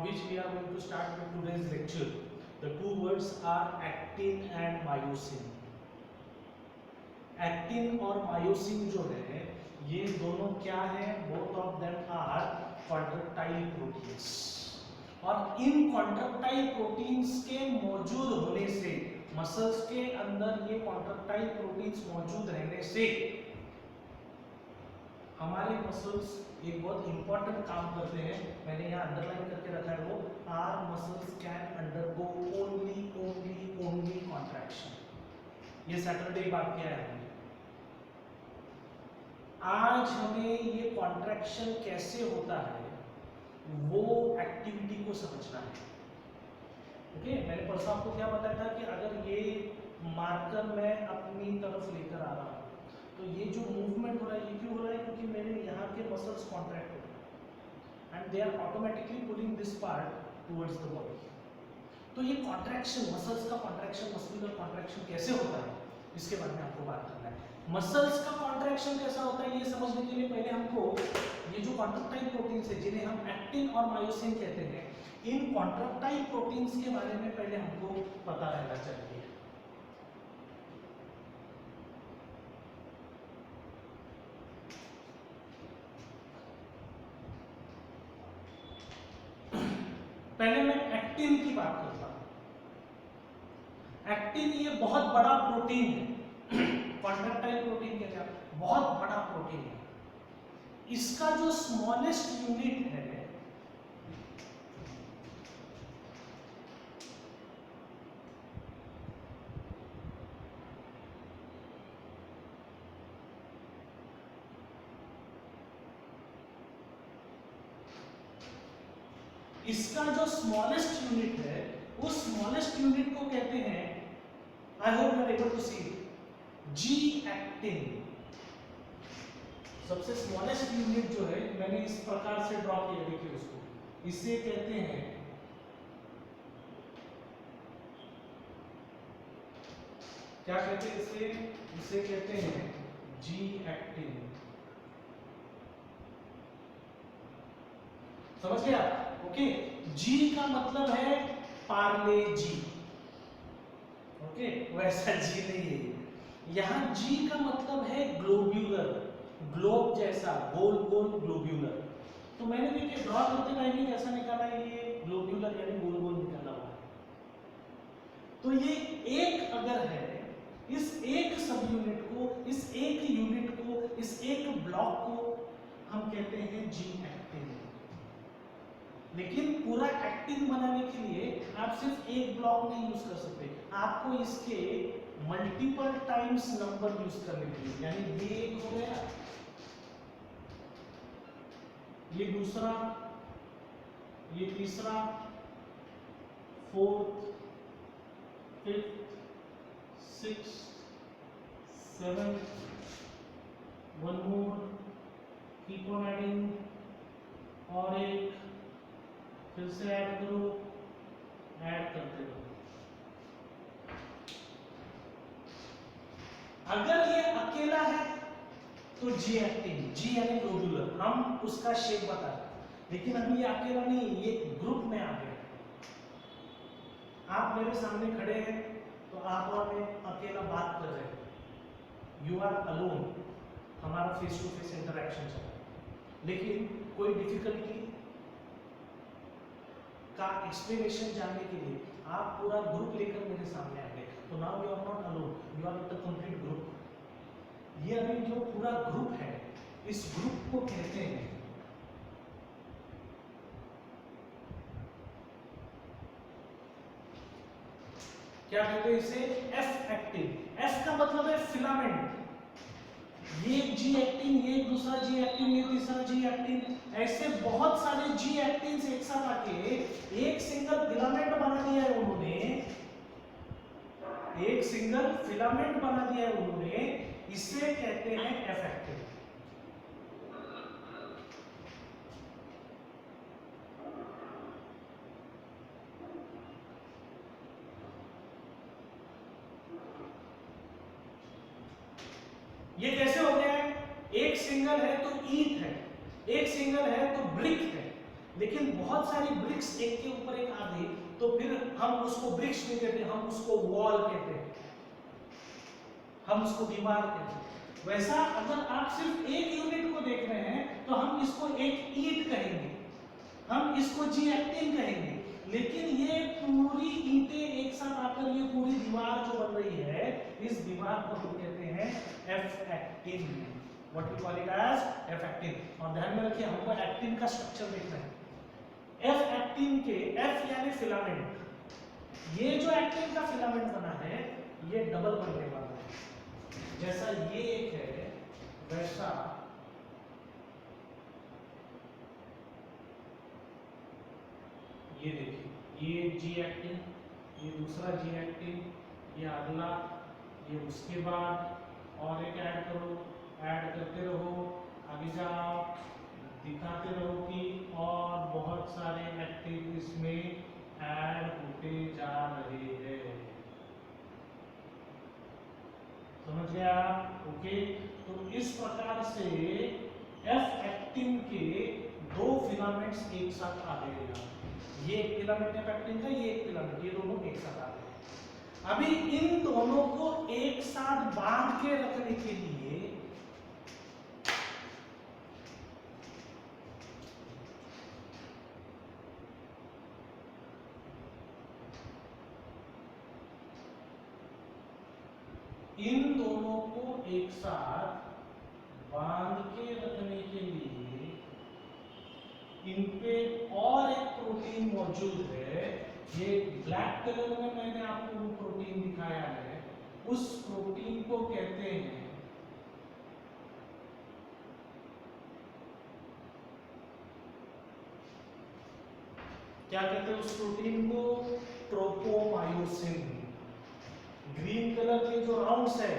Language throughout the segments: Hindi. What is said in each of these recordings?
from which we are going to start with today's lecture. The two words are actin and myosin. Actin और मायोसिन जो है ये दोनों क्या है, both of them are contractile proteins, और इन कॉन्ट्रैक्टाइल प्रोटीन्स के मौजूद होने से, मसल्स के अंदर ये कॉन्ट्रैक्टाइल प्रोटीन्स मौजूद रहने से हमारे मसल्स एक बहुत इंपॉर्टेंट काम करते हैं, मैंने यहाँ अंडरलाइन करके रखा है, वो our muscles can undergo only only only contraction. ये सैटरडे बात किया है हमने। आज हमें ये कॉन्ट्रैक्शन कैसे होता है वो एक्टिविटी को समझना है। ओके, मैंने परसों आपको क्या बताया था कि अगर ये मार्कर मैं अपनी तरफ लेकर आ रहा हूँ तो ये जो मूवमेंट हो रहा है ये क्यों हो रहा है, क्योंकि मेरे यहाँ के मसल्स कॉन्ट्रैक्ट हो रहे हैं and they are automatically pulling this part towards the body. तो ये कॉन्ट्रैक्शन, मसल्स का कॉन्ट्रैक्शन, मस्कुलर कॉन्ट्रैक्शन कैसे होता है इसके बारे में आपको बात करना है। मसल्स का कॉन्ट्रैक्शन कैसा होता है ये समझने के लिए पहले हमको ये जो कॉन्ट्रैक्टाइल प्रोटीन्स है जिन्हें हम एक्टिन और मायोसिन कहते हैं, इन कॉन्ट्रैक्टाइल प्रोटीन्स के बारे में पहले हमको पता रहना चाहिए। पहले मैं एक्टिन की बात करता हूं। एक्टिन ये बहुत बड़ा प्रोटीन है, कॉन्ट्रैक्टाइल प्रोटीन कहते हैं, बहुत बड़ा प्रोटीन है। इसका जो स्मॉलेस्ट यूनिट है इसका जो स्मॉलेस्ट यूनिट है उस स्मॉलेस्ट यूनिट को कहते हैं, I hope you are able to see, G actin. सबसे स्मॉलेस्ट यूनिट जो है मैंने इस प्रकार से ड्रॉ किया, देखिए उसको, इसे कहते हैं क्या कहते हैं इसे कहते हैं जी एक्टिन। समझ गया? ओके, जी का मतलब है पार्ले जी। ओके, वैसा जी नहीं है, यहां जी का मतलब है ग्लोब्यूलर, ग्लोब जैसा, गोल गोल ग्लोब्यूलर। तो मैंने देखिए ड्रॉ करते टाइम ही कैसा निकाला है, ये ग्लोब्यूलर यानी गोल गोल निकाला हुआ है। तो ये एक अगर है, इस एक सब यूनिट को, इस एक यूनिट को, इस एक ब्लॉक को हम कहते हैं जी एक्टिन। लेकिन पूरा एक्टिन बनाने के लिए आप सिर्फ एक ब्लॉक नहीं यूज कर सकते, आपको इसके मल्टीपल टाइम्स नंबर यूज करने के लिए, यानी ये एक हो गया, ये दूसरा, ये तीसरा, fourth, fifth, six, seven, one more, keep on adding, और एक, फिर से ऐड करो, ऐड करते रहो। अगर ये अकेला है तो जी एक्टिन, जी यानी ग्लोब्यूलर, हम उसका शेप बता रहे हैं, लेकिन अभी ये अकेला नहीं, ये ग्रुप में आ गया। आप मेरे सामने खड़े हैं तो आप और मैं अकेला बात कर रहे हैं, यू आर अलोन, हमारा फेस टू फेस इंटरेक्शन चल रहा है। लेकिन कोई डिफिकल्टी का एक्सप्लेनेशन जानने के लिए आप पूरा ग्रुप लेकर मेरे सामने आ गए, तो now you are not alone, you are with the complete group. ये अभी जो पूरा ग्रुप है, इस ग्रुप को कहते हैं क्या कहते हैं इसे, एफ एक्टिन। एफ का मतलब है फिलामेंट, ये जी एक्टिन, ये दूसरा जी एक्टिन, ये तीसरा जी एक्टिन, ऐसे बहुत सारे जी एक्टिन एक साथ आके एक सिंगल फिलामेंट बना दिया है उन्होंने, एक सिंगल फिलामेंट बना दिया है उन्होंने, इसे कहते हैं एफ एक्टिन। ये कैसे हो गया है, एक सिंगल है तो ईंट है, एक सिंगल है तो ब्रिक है, लेकिन बहुत सारी ब्रिक्स एक के ऊपर एक आ गई तो फिर हम उसको ब्रिक्स नहीं कहते, हम उसको वॉल कहते हैं, हम उसको दीवार कहते हैं। वैसा अगर आप सिर्फ एक यूनिट को देख रहे हैं तो हम इसको एक ईंट कहेंगे, हम इसको जी एक्टिन कहेंगे। लेकिन ये पूरी ईंटें एक साथ आकर ये पूरी दीवार जो बन रही है, इस दीवार को हम कहते हैं F actin, what we call it as F actin. और ध्यान में रखिए हमको एक्टिन का स्ट्रक्चर देखना है। एफ एक्टिन के एफ यानी फिलामेंट, ये जो एक्टिन का फिलामेंट बना है ये डबल बनने वाला है, जैसा ये एक है वैसा ये देखिए, ये जी एक्टिन, ये दूसरा जी एक्टिन, ये अगला, ये उसके बाद और एक ऐड करो, ऐड करते रहो, आगे जाओ, दिखाते रहो कि और बहुत सारे एक्टिन इसमें ऐड होते जा रहे हैं। समझ गया? ओके, तो इस प्रकार से एफ एक्टिन के दो फिलामेंट्स एक साथ आ गए हैं। ये एक फिलामेंट एफ एक्टिन का, ये एक फिलामेंट, ये दोनों एक साथ आ गए। अभी इन दोनों को एक साथ बांध के रखने के लिए इन दोनों को एक साथ बांध के रखने के लिए इन पे और एक प्रोटीन मौजूद है। ये ब्लैक कलर में मैंने आपको वो प्रोटीन दिखाया है, उस प्रोटीन को कहते हैं क्या कहते हैं उस प्रोटीन को? ट्रोपोमायोसिन। ग्रीन कलर के जो राउंड्स है,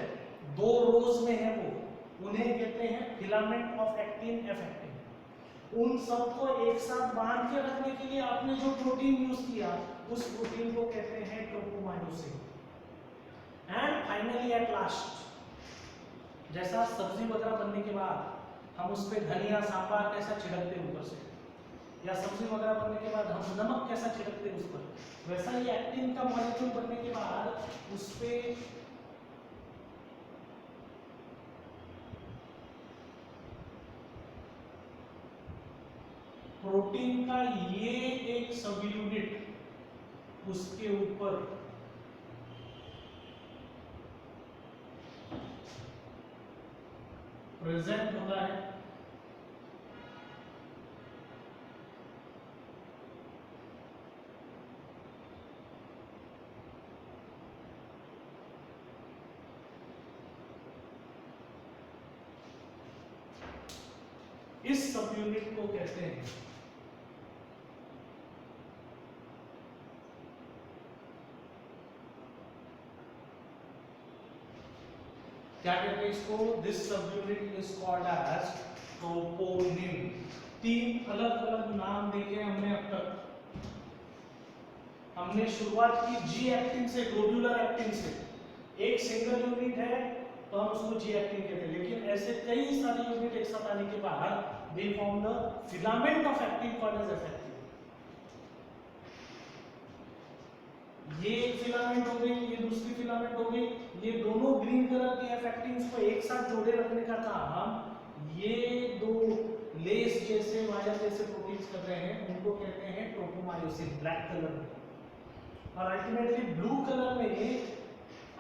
दो रोज में है वो, उन्हें कहते हैं filament of actin F actin. उन सबको एक साथ बांध के रखने के लिए आपने जो प्रोटीन यूज किया, उस प्रोटीन को कहते हैं tropomyosin. And finally at last, जैसा सब्जी वगैरह बनने के बाद हम उस पे धनिया सांभर कैसा छिड़कते हैं ऊपर से, या सब्जी वगैरह बनने के बाद हम नमक कैसा छिड़कते हैं उस पर, वैसा ही एक्टिन का मॉलिक्यूल बनने के बाद उस पे प्रोटीन का ये एक सब यूनिट उसके ऊपर प्रेजेंट होता है। इस सब यूनिट को कहते हैं क्या कहते हैं इसको? This subunit is called as troponin. तीन अलग अलग नाम देखे हमने अब तक। हमने शुरुआत की जी एक्टिन से, ग्लोब्यूलर एक्टिन से। एक सिंगल यूनिट है तो हम उसको जी एक्टिन कहते हैं, लेकिन ऐसे कई सारे यूनिट एक साथ आने के बाद they form the filament of actin called as F actin. ये एक फिलामेंट हो गई, ये दूसरी फिलामेंट हो गई, ये दोनों ग्रीन कलर के एफ एक्टिन्स को एक साथ जोड़े रखने का काम ये दो लेस जैसे वायर जैसे प्रोटीन्स कर रहे हैं, उनको कहते हैं ट्रोपोमायोसिन, ब्लैक कलर में। और अल्टीमेटली ब्लू कलर में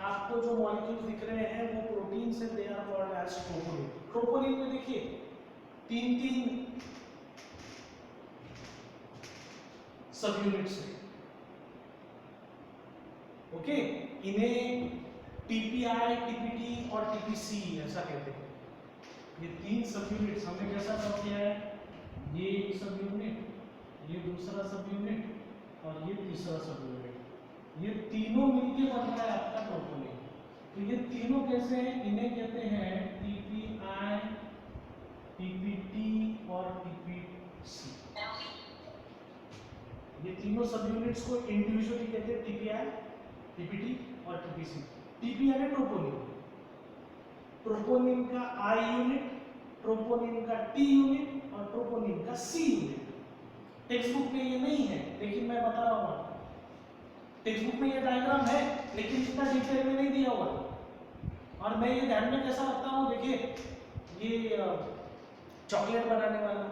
आपको जो मॉलिक्यूल्स दिख रहे हैं वो प्रोटीन से, they are called as troponin. Troponin में देखिए तीन तीन सब यूनिट्स हैं। ओके, इन्हें टीपीआई, टीपीटी और टीपीसी ऐसा कहते हैं। ये तीन सब यूनिट्स हमने कैसा सब किया है? ये एक सब यूनिट, ये दूसरा सब यूनिट और ये तीसरा सब यूनिट, ये तीनों मिलके बन रहा है आपका ट्रोपोनिन। तो ये तीनों कैसे हैं? इन्हें कहते हैं टीपीआई, टीपीटी और टीपीसी। ये तीनों सब यूनिट्स को इंडिविजुअली कहते हैं टीपीआई, टीपीटी और टीपीसी। टीपी यानी ट्रोपोनिन, ट्रोपोनिन का आई यूनिट, ट्रोपोनिन का टी यूनिट और ट्रोपोनिन का सी यूनिट। टेक्स्ट बुक में ये नहीं है, लेकिन मैं बता रहा हूँ आपको, टेक्स्ट बुक में ये डायग्राम है लेकिन इतना डिटेल में नहीं दिया हुआ। और मैं ये ध्यान में कैसा रखता हूँ, देखिए ये चॉकलेट बनाने वाला,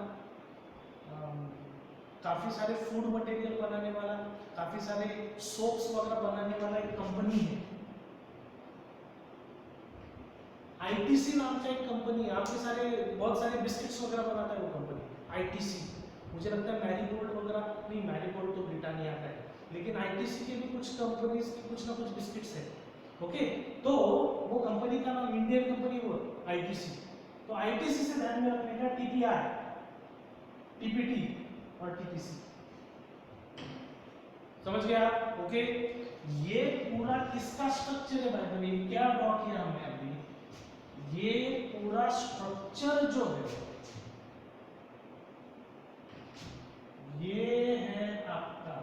काफी सारे फूड मटेरियल बनाने वाला, काफी सारे सोप्स वगैरह बनाने वाला एक कंपनी है, आईटीसी नाम का एक कंपनी है। आपके सारे बहुत सारे बिस्किट्स वगैरह बनाता है वो कंपनी आईटीसी। मुझे लगता है मैरीगोल्ड वगैरह नहीं, मैरीगोल्ड तो ब्रिटानिया का है, लेकिन आईटीसी के भी कुछ कंपनीज की कुछ ना कुछ बिस्किट्स है। ओके, तो वो कंपनी का नाम, इंडियन कंपनी वो आईटीसी। तो आईटीसी से ध्यान में रखने का टीपीआर, टीपीटी और टीपीसी, समझ गए आप? ओके, ये पूरा किसका स्ट्रक्चर है भाई? ये क्या ड्रॉ किया हमने अभी, ये पूरा स्ट्रक्चर जो है ये है आपका,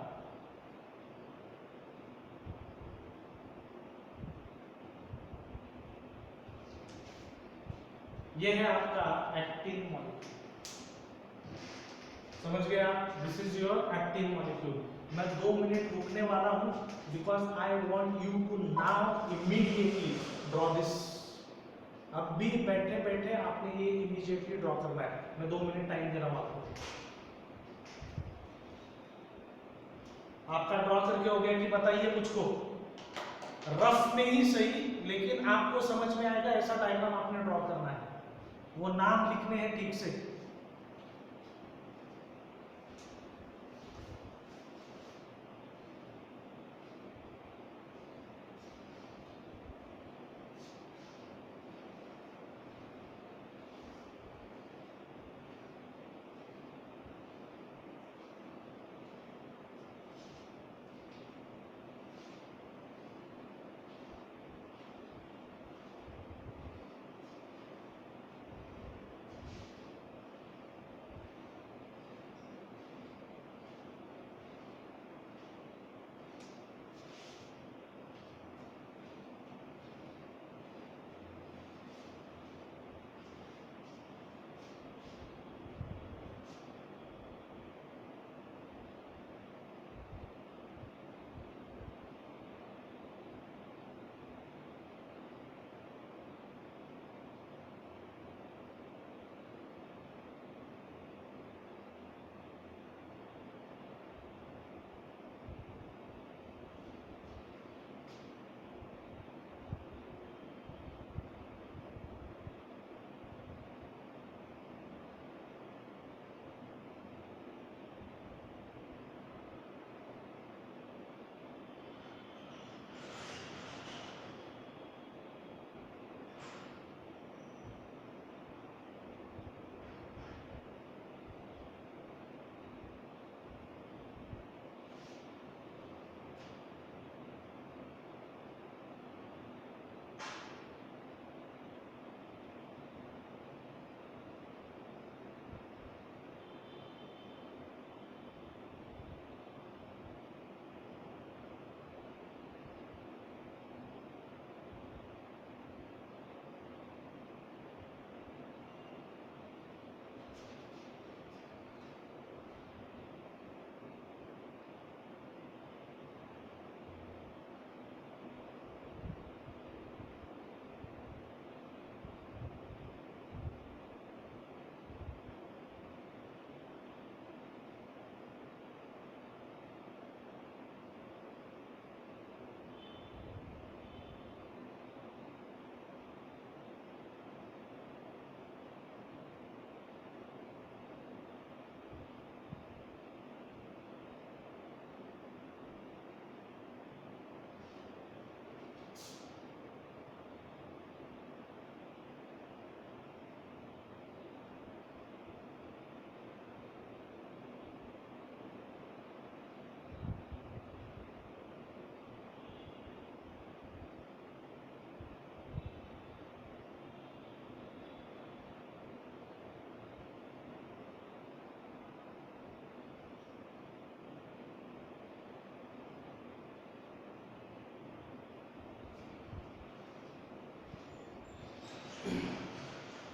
ये है आपका एक्टिन मॉलिक्यूल, समझ गए आप? This is your actin molecule. मैं 2 मिनट रुकने वाला हूं because I want you to now immediately draw this. अब भी बैठे बैठे आपने ये इमीडिएटली ड्रॉ करना है। मैं 2 मिनट टाइम दे रहा हूं आपको। आपका ड्रॉ करके हो गया कि बताइए मुझको, रफ में ही सही, लेकिन आपको समझ में आएगा ऐसा डायग्राम आपने ड्रॉ करना है। वो नाम लिखने हैं ठीक से।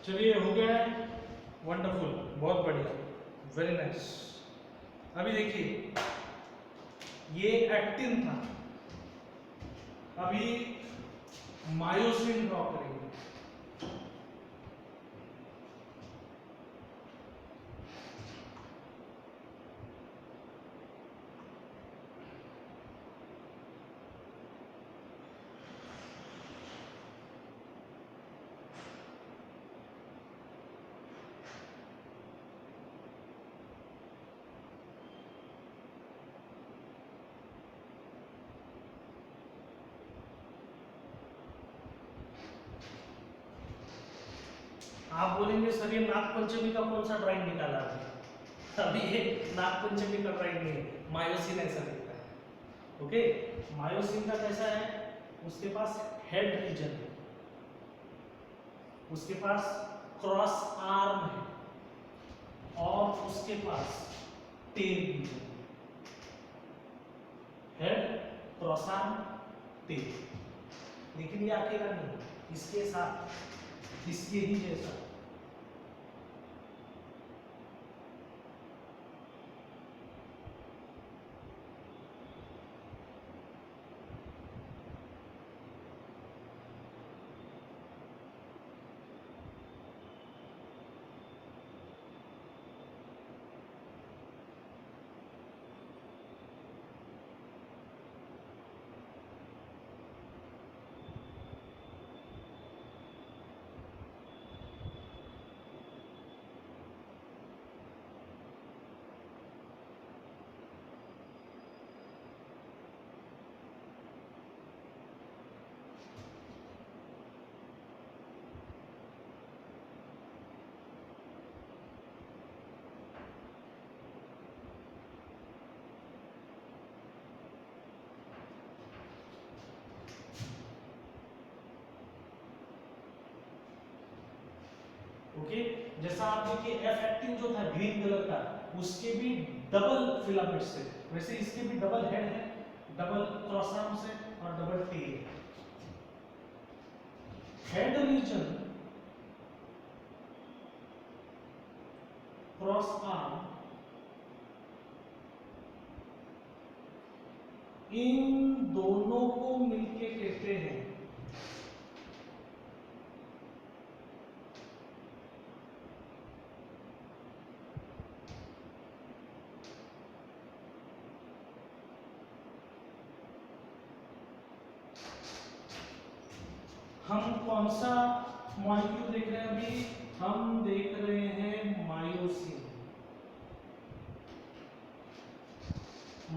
चलिए, हो गया है। वंडरफुल, बहुत बढ़िया, वेरी नाइस। अभी देखिए ये एक्टिन था, अभी मायोसिन ड्रॉ करेंगे। आप बोलेंगे सर ये नागपंचमी का कौन सा ड्राइंग निकाला आपने? अभी ये नागपंचमी का ड्राइंग नहीं है, मायोसिन ऐसा दिखता है। ओके, मायोसिन का कैसा है, उसके पास हेड रीजन है, उसके पास क्रॉस आर्म है और उसके पास टेल रीजन है। Head, cross arm, tail. लेकिन ये अकेला नहीं, इसके साथ इसके ही जैसा ओके। जैसा आप देखिए एफ एक्टिन जो था ग्रीन कलर का, उसके भी डबल फिलामेंट्स थे, वैसे इसके भी डबल हेड है, डबल क्रॉस आर्म्स है और डबल टेल है। हेड रीजन, क्रॉस आर्म, इन दोनों को मिलके कहते हैं हम कौन सा मॉलिक्यूल देख रहे हैं अभी, हम देख रहे हैं myosin.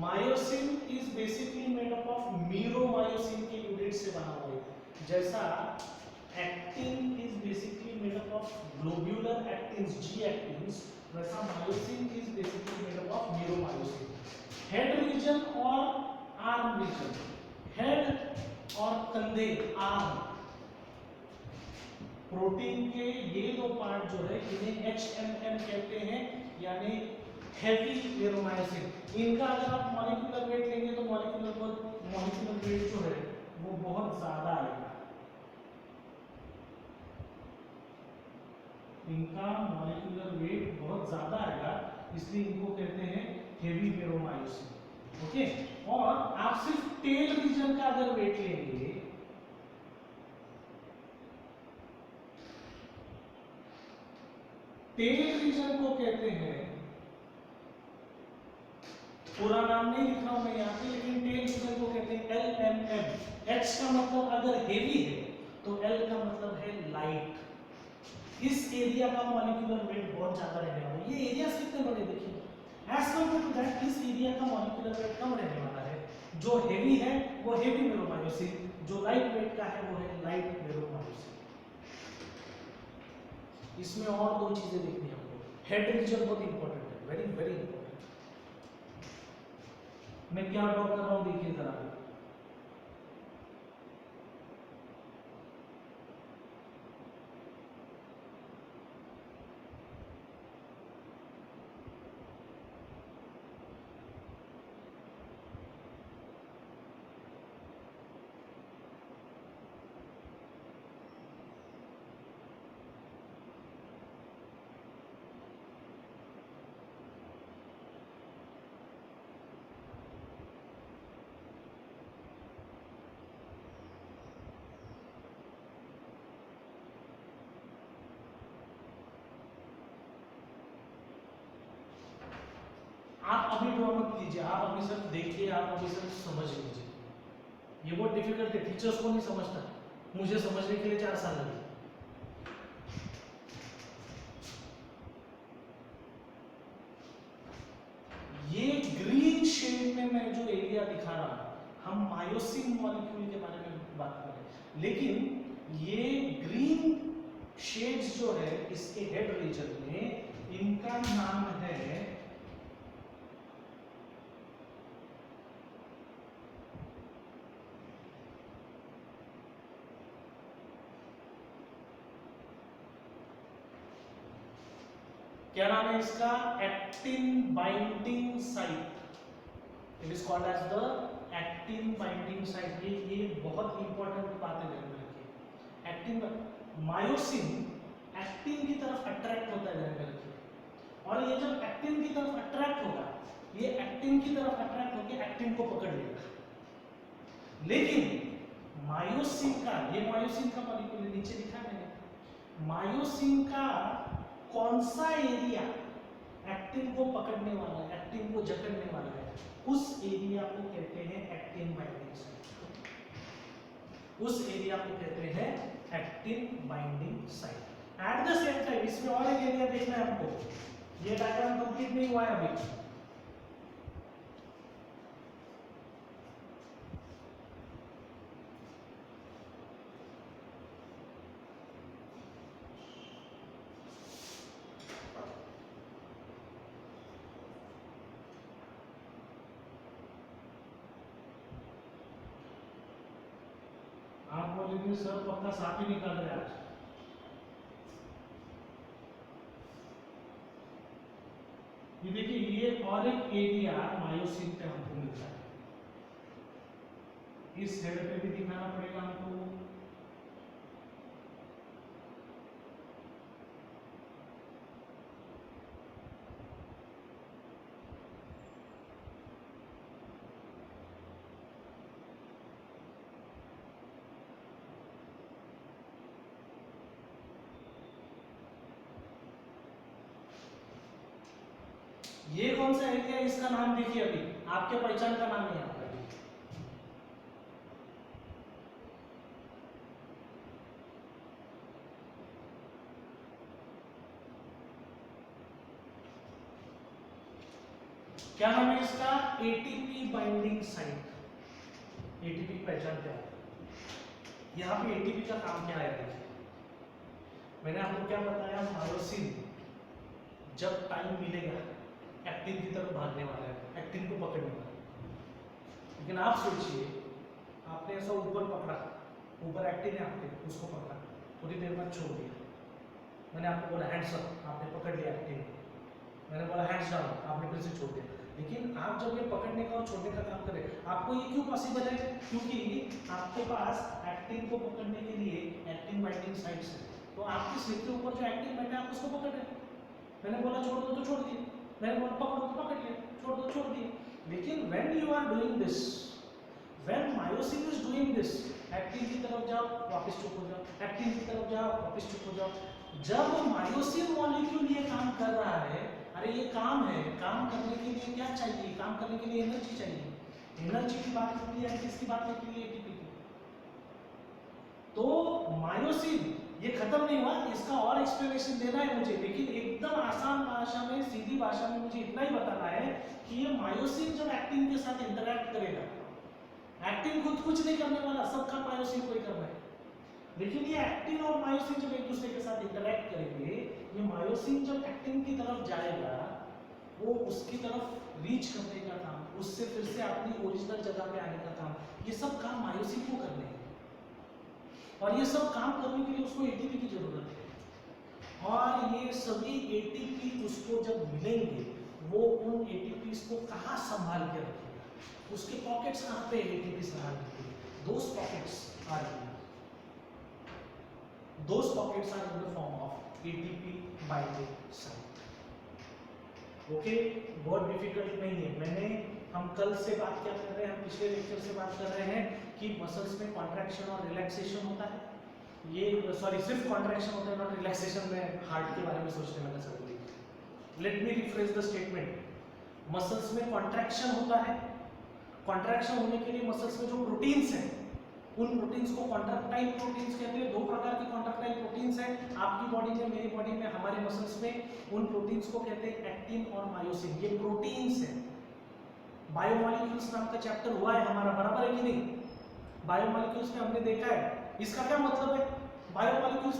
Myosin is basically made up of meromyosin के यूनिट से बना हुआ है। जैसा actin is basically made up of globular actins, G actins, वैसा myosin is basically made up of meromyosin. Head region और आर्म रीजन, हेड और कंधे, आर्म, प्रोटीन के ये दो पार्ट जो है इन्हें HMM कहते हैं, यानी हेवी मीरोमायोसिन। इनका अगर आप मॉलिक्यूलर वेट लेंगे तो मॉलिक्यूलर वेट जो है वो बहुत ज्यादा आएगा, इनका मॉलिक्यूलर वेट बहुत ज्यादा आएगा, इसलिए इनको कहते हैं हेवी मीरोमायोसिन। ओके, और आप सिर्फ टेल रीजन का अगर वेट लेंगे, टेल रीजन को कहते हैं, पूरा नाम नहीं लिख रहा हूं मैं यहाँ पे, लेकिन टेल रीजन को कहते हैं LMM। H का मतलब अगर हेवी है तो L का मतलब है लाइट। इस एरिया का मॉलिक्यूलर वेट बहुत ज्यादा रहने वाला है। ये एरियाज कितने बड़े देखिए, एज कंपेयर टू दैट इस एरिया का मॉलिक्यूलर वेट कम रहने वाला है। जो हेवी है वो हेवी मीरोमायोसिन, जो लाइट वेट का है वो है लाइट मीरोमायोसिन। इसमें और दो चीजें देखनी है हमको, हेड रीजन बहुत इंपॉर्टेंट है, वेरी वेरी इंपॉर्टेंट। मैं क्या ड्रॉ कर रहा हूं देखिए जरा, आप अभी ड्रॉ मत कीजिए, आप अभी सिर्फ देखिए, आप अभी सिर्फ समझ लीजिए। ये बहुत डिफिकल्ट है, टीचर्स को नहीं समझता, मुझे समझने के लिए 4 साल लगे। ये ग्रीन शेड में मैं जो एरिया दिखा रहा हूं, हम मायोसिन मॉलिक्यूल के बारे में बात कर रहे हैं, लेकिन ये ग्रीन शेड्स जो है इसके हेड रीजन में, इनका नाम है क्या नाम है इसका, actin binding site. It is called as the actin binding site. ये बहुत इंपॉर्टेंट बात है, ध्यान में रखिए। एक्टिन, मायोसिन एक्टिन की तरफ अट्रैक्ट होता है, ध्यान में रखिए। और ये जब एक्टिन की तरफ अट्रैक्ट होगा, ये एक्टिन की तरफ अट्रैक्ट होकर एक्टिन को पकड़ लेगा। लेकिन मायोसिन का, ये मायोसिन का मॉलिक्यूल नीचे लिखा है मैंने, मायोसिन का कौन सा एरिया एक्टिन को पकड़ने वाला है, एक्टिन को जकड़ने वाला है, उस एरिया को कहते हैं एक्टिन बाइंडिंग साइट। उस एरिया को कहते हैं actin binding site. At the same time इसमें और एक एरिया देखना है हमको, ये डायग्राम कंप्लीट नहीं हुआ है अभी। आप बोलेंगे सर पक्का साफ ही निकाल रहे आज। ये देखिए, ये और एक एरिया मायोसिन पे हमको मिलता है, इस हेड पे भी दिखाना पड़ेगा हमको। ये कौन सा एरिया, इसका नाम देखिए, अभी आपके पहचान का नाम नहीं आता। क्या नाम है इसका, एटीपी बाइंडिंग साइट। एटीपी पहचान क्या है, यहाँ पे एटीपी का काम क्या है देखिए। मैंने आपको क्या बताया, मायोसिन जब टाइम मिलेगा एक्टिन की तरफ भागने वाला है, एक्टिन को पकड़ने वाला है। लेकिन आप सोचिए, आपने ऐसा ऊपर पकड़ा, ऊपर एक्टिन है आपके, उसको पकड़ा, थोड़ी देर बाद छोड़ दिया। मैंने आपको बोला हैंड्स अप, आपने पकड़ लिया एक्टिन। मैंने बोला हैंड्स डाउन, आपने फिर से छोड़ दिया। लेकिन आप जब ये पकड़ने का और छोड़ने का काम करें, आपको ये क्यों पॉसिबल है, क्योंकि आपके पास एक्टिन को पकड़ने के लिए एक्टिन बाइंडिंग साइट्स है। तो आपके सिर के ऊपर जो एक्टिन बैठा है, आप उसको पकड़ रहे हैं। मैंने बोला छोड़ दो तो छोड़ दिए, मैंने बोला पकड़ो तो पकड़ लिया, छोड़ दो छोड़ दिए। लेकिन when you are doing this, when myosin is doing this, actin की तरफ जाओ वापस चुप हो जाओ, एक्टिन की तरफ जाओ वापस चुप हो जाओ। जब मायोसिन मॉलिक्यूल ये काम कर रहा है, अरे ये काम है, काम करने के लिए क्या चाहिए, काम करने के लिए एनर्जी चाहिए। एनर्जी की बात होती है, किसकी बात होती है, एटीपी की। तो मायोसिन ये खत्म नहीं हुआ, इसका और एक्सप्लेनेशन देना है मुझे, लेकिन एकदम आसान भाषा में, सीधी भाषा में मुझे इतना ही बताना है कि ये मायोसिन जब एक्टिन के साथ इंटरैक्ट करेगा, एक्टिन खुद कुछ नहीं करने वाला, सब काम मायोसिन को ही करना है। लेकिन ये एक्टिन और मायोसिन जब एक दूसरे के साथ इंटरैक्ट करेंगे, ये मायोसिन जब एक्टिन की तरफ जाएगा, वो उसकी तरफ रीच करने का काम, उससे फिर से अपनी ओरिजिनल जगह पे आने का काम, ये सब काम मायोसिन को करने हैं। और ये सब काम करने के लिए उसको एटीपी की जरूरत है। और ये सभी एटीपी उसको जब मिलेंगे, वो उन एटीपीज को कहाँ संभाल के रखेगा, उसके पॉकेट्स कहाँ पे एटीपी संभाल के, those pockets are here, those pockets are in the form of ATP binding site. Okay, बहुत डिफिकल्ट नहीं है। हम कल से बात क्या कर रहे हैं, हम पिछले लेक्चर से बात कर रहे हैं कि मसल्स में कॉन्ट्रैक्शन और रिलैक्सेशन होता है। ये सॉरी, सिर्फ कॉन्ट्रैक्शन होता है, नॉट रिलैक्सेशन। में हार्ट के बारे में सोचने लगा sir. Let me refresh the statement. Muscles में कॉन्ट्रैक्शन होता है, कॉन्ट्रैक्शन होने के लिए मसल्स में जो प्रोटीन्स हैं उन प्रोटीन्स को कॉन्ट्रैक्टाइल प्रोटीन्स कहते हैं। दो प्रकार के कॉन्ट्रैक्टाइल प्रोटीन्स हैं आपकी बॉडी में, मेरी बॉडी में, हमारे मसल्स में। उन प्रोटीन्स को कहते हैं एक्टिन और मायोसिन। ये प्रोटीन्स हैं। बायोमोलिक्यूल्स नाम का चैप्टर हुआ है हमारा, बराबर है कि नहीं? बायोमोलिक्यूल्स में हमने देखा है। इसका क्या मतलब है? बायोमोलिक्यूल्स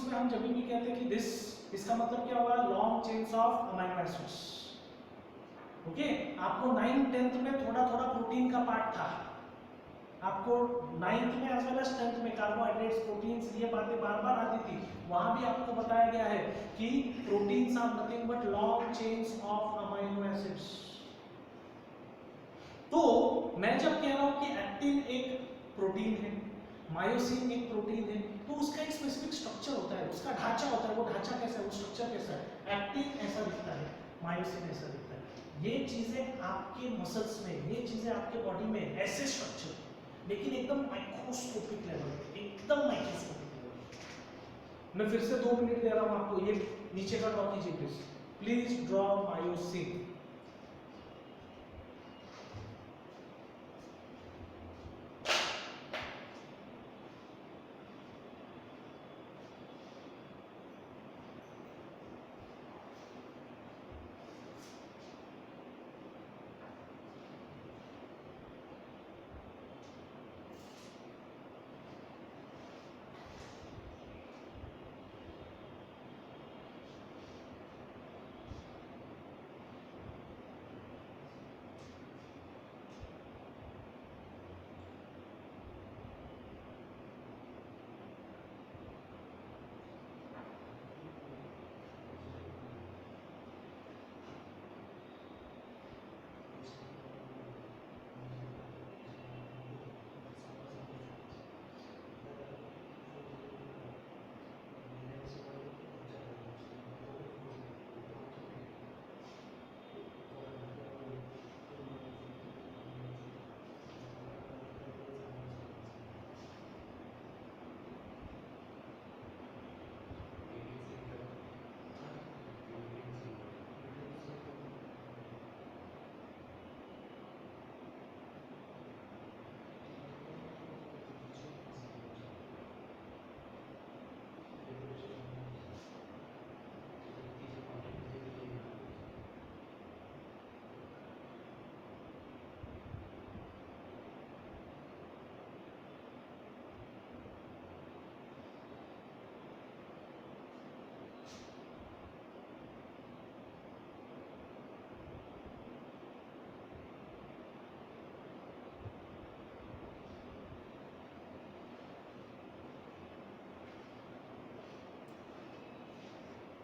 में हम जब भी कहते हैं कि दिस, इसका मतलब क्या हुआ? Long chains of amino acids. Okay, आपको 9th 10th में थोड़ा थोड़ा प्रोटीन का पार्ट था। आपको 9th में एज वेल एज 10th में कार्बोहाइड्रेट्स, प्रोटीन्स, ये बातें बार बार आती थी। वहां भी आपको बताया गया है कि proteins are nothing but long chains of amino acids. तो मैं जब कह रहा हूं कि एक्टिन एक प्रोटीन है, मायोसिन एक प्रोटीन है, तो उसका एक स्पेसिफिक स्ट्रक्चर होता है, उसका ढांचा होता है। वो ढांचा कैसा है, वो स्ट्रक्चर कैसा है? एक्टिन ऐसा दिखता है, मायोसिन ऐसा दिखता है। ये चीजें आपके मसल्स में, ये चीजें आपके बॉडी में ऐसे स्ट्रक्चर, लेकिन एकदम माइक्रोस्कोपिक लेवल पे, एकदम माइक्रोस्कोपिक लेवल। मैं फिर से 2 मिनट दे रहा हूं आपको। ये नीचे का ड्रॉ कीजिए प्लीज। Please draw myosin.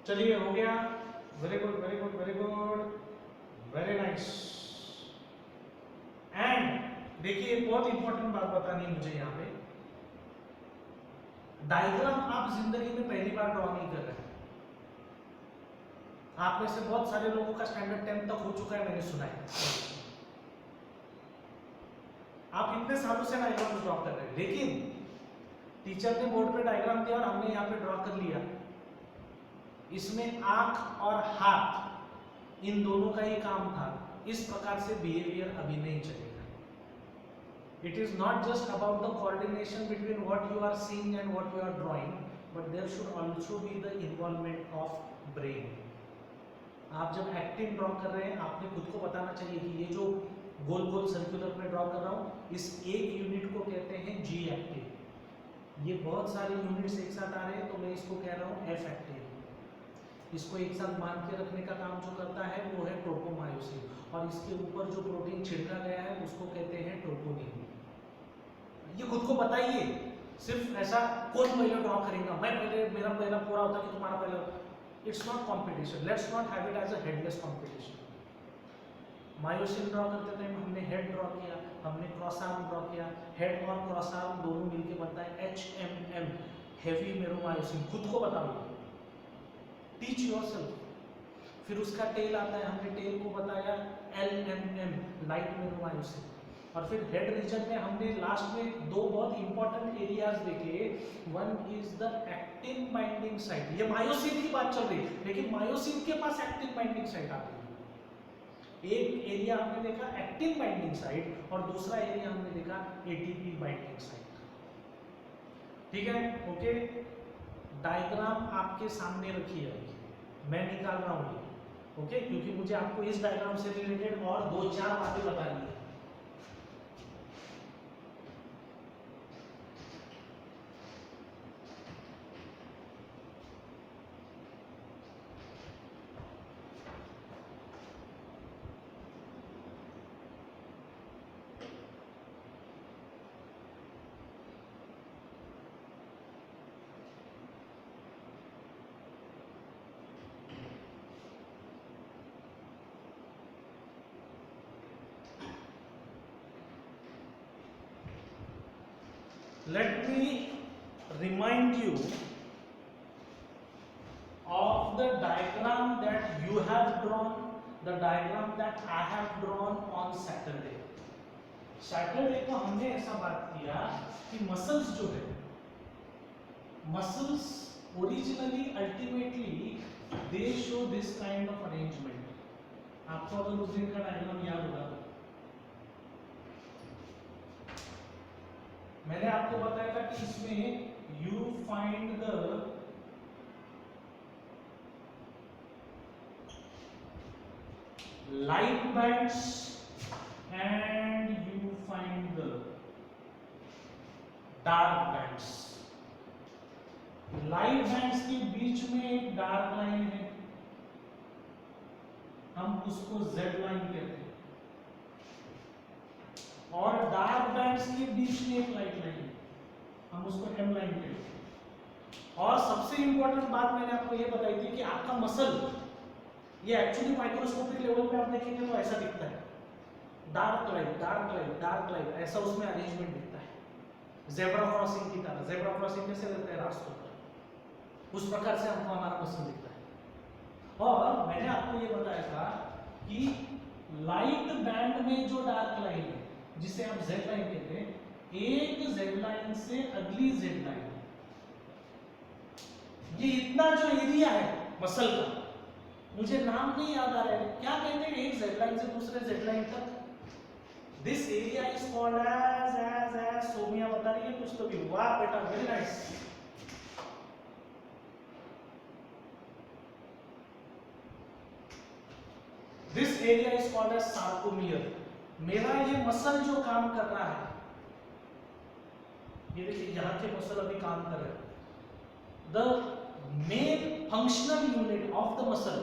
चलिए, हो गया। Very good, very good, very good, very nice. And देखिए, बहुत इंपॉर्टेंट बात बतानी है मुझे यहाँ पे। डायग्राम आप जिंदगी में पहली बार ड्रॉ नहीं कर रहे। आप में से बहुत सारे लोगों का स्टैंडर्ड 10 तक हो चुका है, मैंने सुना है। आप इतने सालों से डायग्राम ड्रॉ कर रहे हैं, लेकिन टीचर ने बोर्ड पे डायग्राम दिया और हमने यहाँ पे ड्रॉ कर लिया। इसमें आंख और हाथ, इन दोनों का ही काम था। इस प्रकार से बिहेवियर अभी नहीं चलेगा। It is not just about the coordination between what you are seeing and what you are drawing, but there should also be the involvement of brain. आप जब एक्टिन ड्रॉ कर रहे हैं, आपने खुद को बताना चाहिए कि ये जो गोल गोल सर्कुलर में ड्रॉ कर रहा हूँ, इस एक यूनिट को कहते हैं जी एक्टिन। ये बहुत सारे यूनिट्स एक साथ आ रहे हैं, तो मैं इसको कह रहा हूँ एफ एक्टिन। इसको एक साथ बांध के रखने का काम जो करता है वो है ट्रोपोमायोसिन, और इसके ऊपर जो प्रोटीन छिड़का गया है उसको कहते हैं ट्रोपोनिन। ये खुद को बताइए। सिर्फ ऐसा कौन पहले ड्रॉ करेगा, मैं पहले, मेरा पहला पूरा होता कि तुम्हारा पहला। It's not competition. Let's not have it as a headless competition. Myosin draw करते टाइम हमने हेड ड्रॉ किया, हमने क्रॉस आर्म ड्रॉ किया। हेड और क्रॉस आर्म दोनों मिलके बनता है HMM, हेवी मेरोमायोसिन। खुद को बताओ, टीच योरसेल्फ। फिर उसका टेल आता है, हमने टेल को बताया LMM, लाइट मेरोमायोसिन। और फिर हेड रीजन में हमने लास्ट में 2 बहुत इंपॉर्टेंट एरियाज देखे। One is the actin binding site, ये मायोसिन की बात चल रही है, लेकिन मायोसिन के पास एक्टिन बाइंडिंग साइट आ गई। एक एरिया हमने देखा एक्टिन बाइंडिंग साइट और दूसरा एरिया हमने देखा एटीपी बाइंडिंग साइट। ठीक है, ओके। डायग्राम आपके सामने रखी है, मैं निकाल रहा हूँ ये, ओके, क्योंकि मुझे आपको इस डायग्राम से रिलेटेड और 2-4 बातें बतानी है। Let me remind you of the diagram that you have drawn, the diagram that I have drawn on Saturday. Saturday को हमने ऐसा बात किया कि मसल्स जो है, muscles originally ultimately they show this kind of arrangement. आपको अगर उस दिन का डायग्राम याद होगा, मैंने आपको बताया था कि इसमें you find the light bands and you find the dark bands. Light bands के बीच में एक डार्क लाइन है, हम उसको Z लाइन कहते हैं, और डार्क बैंड्स के बीच में एक लाइट लाइन है, हम उसको M लाइन कहते हैं। और सबसे इंपॉर्टेंट बात मैंने आपको ये बताई थी कि आपका मसल ये एक्चुअली माइक्रोस्कोपिक लेवल पे आप देखेंगे तो ऐसा दिखता है, dark light dark light dark light, ऐसा उसमें अरेंजमेंट दिखता है, जेब्रा क्रॉसिंग की तरह। जेब्रा क्रॉसिंग कैसे रहता है रास्तों पर, उस प्रकार से हमको हमारा मसल दिखता है। और मैंने आपको ये बताया था कि लाइट बैंड में जो डार्क लाइन है, जिसे हम Z लाइन कहते हैं, एक Z लाइन से अगली Z लाइन, ये इतना जो एरिया है मसल का, मुझे नाम नहीं याद आ रहा है, क्या कहते हैं एक Z लाइन से दूसरे Z लाइन तक, this area is called as सोमिया बता रही है कुछ तो भी, वाह बेटा very nice. This area is called as sarcomere. मेरा ये मसल जो काम कर रहा है, ये देखिए यहाँ के मसल अभी काम कर रहे हैं, the main functional unit of the muscle,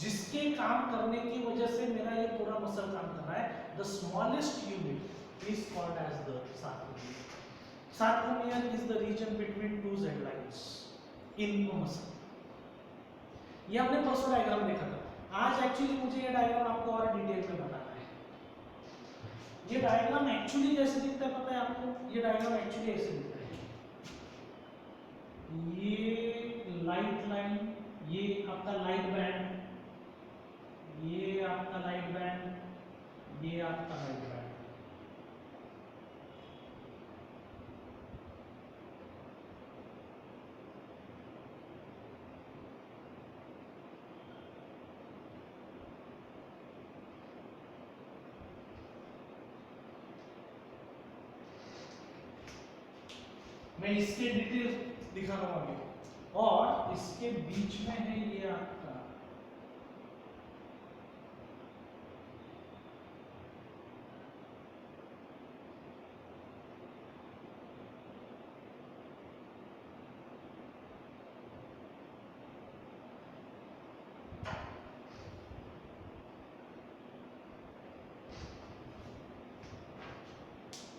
जिसके काम करने की वजह से मेरा ये पूरा मसल काम कर रहा है, the smallest unit is called as the sarcomere. Sarcomere is the region between two Z lines in the muscle. ये हमने परसों डायग्राम देखा था। आज एक्चुअली मुझे ये डायग्राम आपको और डिटेल में बताना है। ये डायग्राम एक्चुअली कैसे दिखता है पता है आपको? ये डायग्राम एक्चुअली ऐसे दिखता है, ये लाइट लाइन, ये आपका लाइट बैंड, ये आपका लाइट बैंड, ये आपका लाइट बैंड। मैं इसके डिटेल दिखा रहा हूं अभी, और इसके बीच में है ये आपका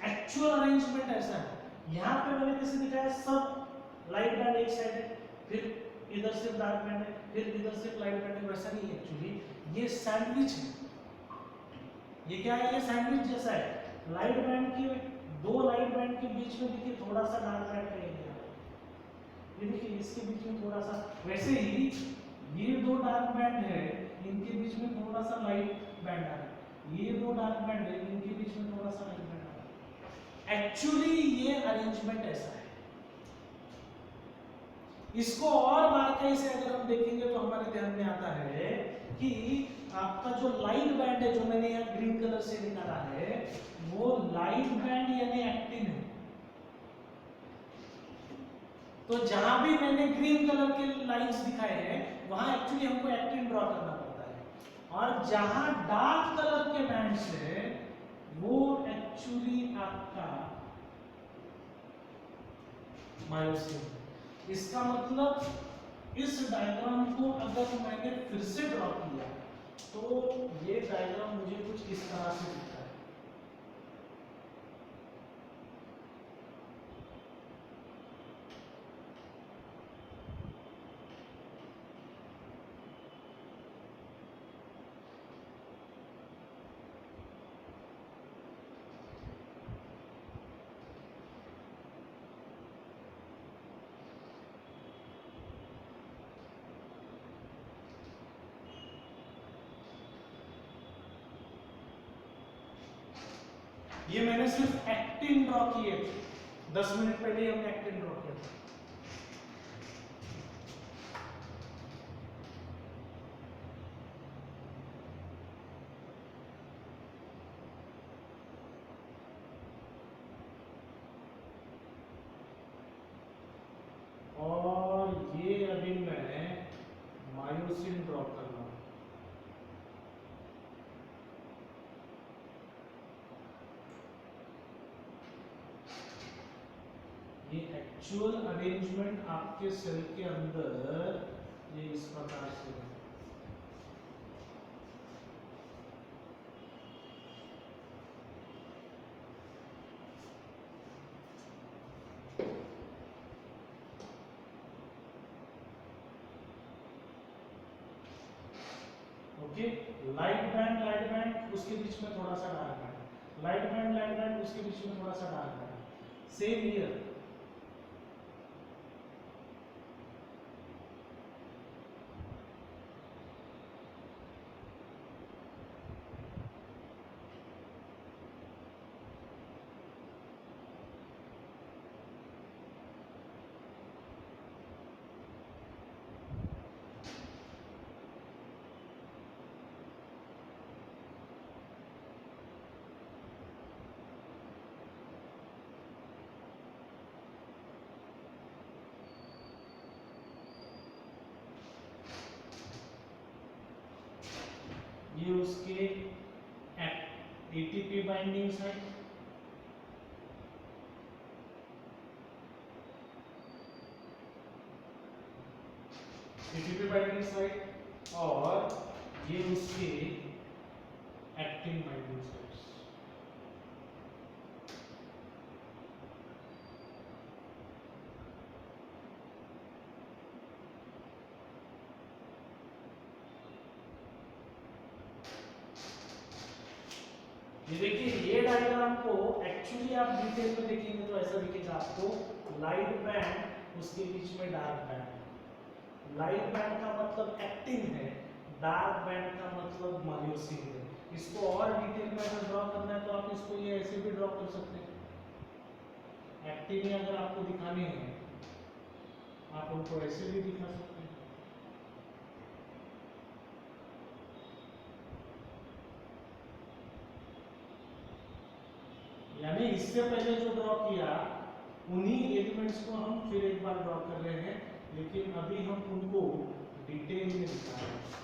एक्चुअल अरेंजमेंट ऐसा है। यहाँ पे मैंने कैसे दिखाया, सब लाइट बैंड एक साइड है, फिर इधर से डार्क बैंड है, फिर इधर से लाइट बैंड है, वैसा नहीं है एक्चुअली, ये सैंडविच है। ये क्या है? ये सैंडविच जैसा है। लाइट बैंड की दो लाइट बैंड के बीच में देखिए थोड़ा सा डार्क बैंड का एरिया, ये देखिए इसके बीच में थोड़ा सा, वैसे ही ये दो डार्क बैंड है, इनके बीच में थोड़ा सा लाइट बैंड आ रहा है, ये दो डार्क बैंड है, इनके बीच में थोड़ा सा लाइट बैंड आ रहा है। एक्चुअली ये अरेंजमेंट ऐसा है। इसको और बारीकाई से अगर हम देखेंगे तो हमारे ध्यान में आता है कि आपका जो लाइट बैंड है, जो मैंने यहाँ ग्रीन कलर से निकाला है, वो लाइट बैंड यानी एक्टिन है। तो जहां भी मैंने ग्रीन कलर के लाइंस दिखाए हैं वहां एक्चुअली हमको एक्टिन ड्रॉ करना पड़ता है, और जहां डार्क कलर के बैंड्स है वो एक्चुअली आपका मायोसिन। इसका मतलब इस डायग्राम को अगर मैंने फिर से ड्रॉ किया तो ये डायग्राम मुझे कुछ इस तरह से दिखता है। ये मैंने सिर्फ एक्टिन ड्रॉ किए थे, 10 मिनट पहले ही हमने एक्टिन ड्रॉ किया था। और ये अभी मैं मायोसिन ड्रॉ कर रहा हूं। ये एक्चुअल अरेंजमेंट आपके सेल के अंदर ये इस प्रकार से है। ओके, लाइट बैंड उसके बीच में थोड़ा सा डार्क बैंड, लाइट बैंड उसके बीच में थोड़ा सा डार्क बैंड। सेम हियर, ये उसके ATP binding site, ATP binding site, और ये उसके एक्टिन बाइंडिंग साइट्स। ये देखिए, ये डायग्राम को एक्चुअली आप डिटेल में देखेंगे तो ऐसा दिखेगा आपको, लाइट बैंड उसके बीच में डार्क बैंड। लाइट बैंड का मतलब एक्टिन है, डार्क बैंड का मतलब मायोसिन है। इसको और डिटेल में अगर ड्रॉ करना है तो आप इसको ये ऐसे भी ड्रॉ कर सकते हैं। एक्टिन ही अगर आपको दिखाने हैं आप उनको ऐसे भी दिखा सकते हैं। यानी इससे पहले जो ड्रॉ किया उन्हीं एलिमेंट्स को हम फिर एक बार ड्रॉ कर रहे हैं, लेकिन अभी हम उनको डिटेल में दिखा रहे हैं।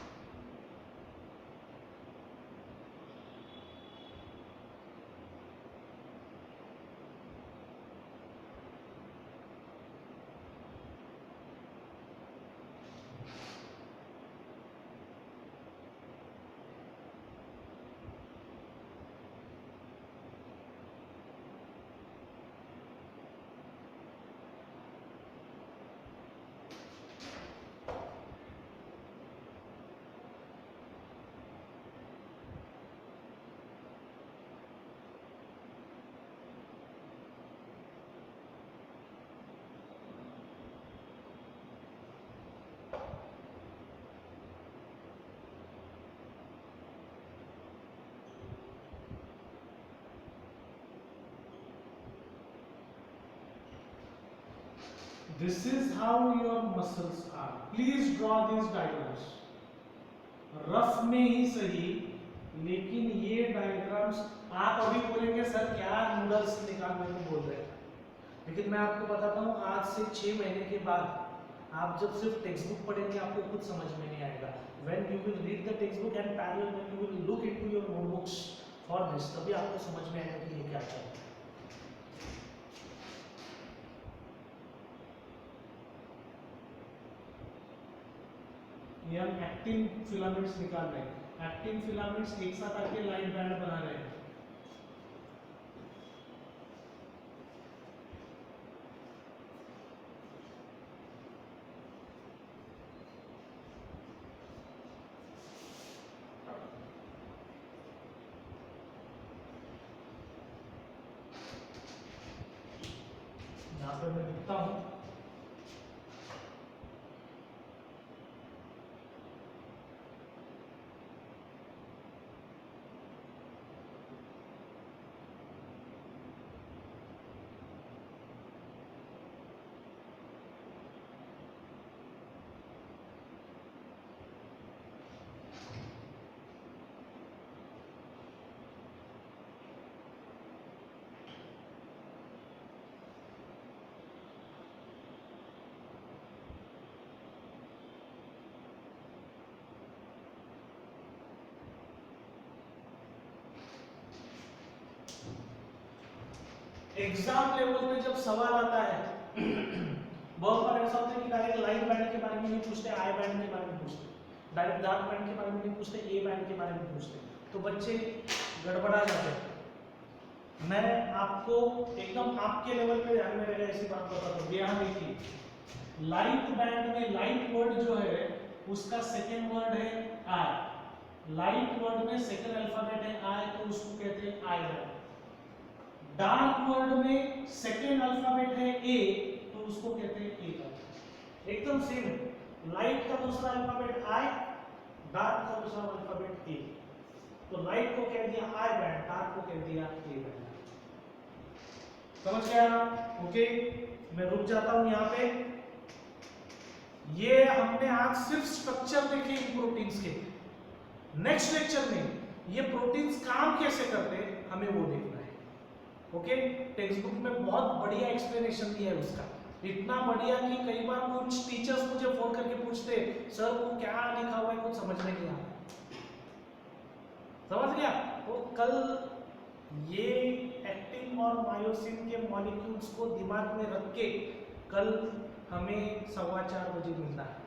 This is how your muscles are. Please draw these diagrams. Rough में ही सही, लेकिन ये डायग्राम्स आप अभी बोलेंगे सर क्या नूडल्स निकालने को बोल रहे हैं, लेकिन मैं आपको बताता हूँ आज से 6 महीने के बाद आप जब सिर्फ टेक्स्ट बुक पढ़ेंगे आपको कुछ समझ में नहीं आएगा. When you will read the textbook and parallel when you will look into your notebooks for this, तभी आपको समझ में आएगा कि ये क्या चल रहा है. ये हम एक्टिन फिलामेंट्स निकाल रहे हैं. एक्टिन फिलामेंट्स एक साथ आके लाइट बैंड बना रहे हैं. यहाँ पे मैं लिखता हूँ. एग्जाम लेवल पे जब सवाल आता है बहुत बार ऐसा होता है कि डायरेक्ट लाइट बैंड के बारे में नहीं पूछते, आई बैंड के बारे में पूछते, डायरेक्ट डार्क बैंड के बारे में नहीं पूछते, ए बैंड के बारे में पूछते, तो बच्चे गड़बड़ा जाते हैं. मैं आपको एकदम आपके लेवल पे ध्यान में रहेगा ऐसी बात बताता हूँ. यहाँ देखिए, लाइट बैंड में लाइट वर्ड जो है उसका सेकेंड वर्ड है आई. लाइट वर्ड में सेकेंड अल्फाबेट है आई, तो उसको कहते हैं आई बैंड. डार्क वर्ड में सेकेंड अल्फाबेट है ए, तो उसको कहते हैं ए बैंड. एकदम सेम है. लाइट का दूसरा अल्फाबेट आई, डार्क का दूसरा अल्फाबेट ए, तो लाइट को कह दिया आई बैंड, डार्क को कह दिया ए बैंड. समझ गया? ओके, मैं रुक जाता हूं यहाँ पे. ये हमने आज सिर्फ स्ट्रक्चर देखे प्रोटीन्स के. नेक्स्ट लेक्चर में ये प्रोटीन्स काम कैसे करते हैं हमें वो देखना है. ओके, टेक्स्ट बुक में बहुत बढ़िया एक्सप्लेनेशन दिया है उसका, इतना बढ़िया कि कई बार कुछ टीचर्स मुझे फोन करके पूछते सर वो क्या लिखा हुआ है कुछ समझ में नहीं आता. समझ गया? तो कल ये एक्टिन और मायोसिन के मॉलिक्यूल्स को दिमाग में रख के कल हमें 4:15 बजे मिलना है.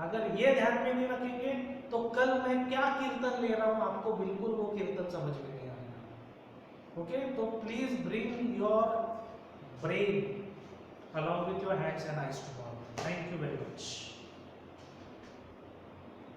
अगर ये ध्यान में नहीं रखेंगे तो कल मैं क्या कीर्तन ले रहा हूं आपको बिल्कुल वो कीर्तन समझ में नहीं आएगा. ओके, तो please bring your brain along with your hands and eyes tomorrow. Thank you very much.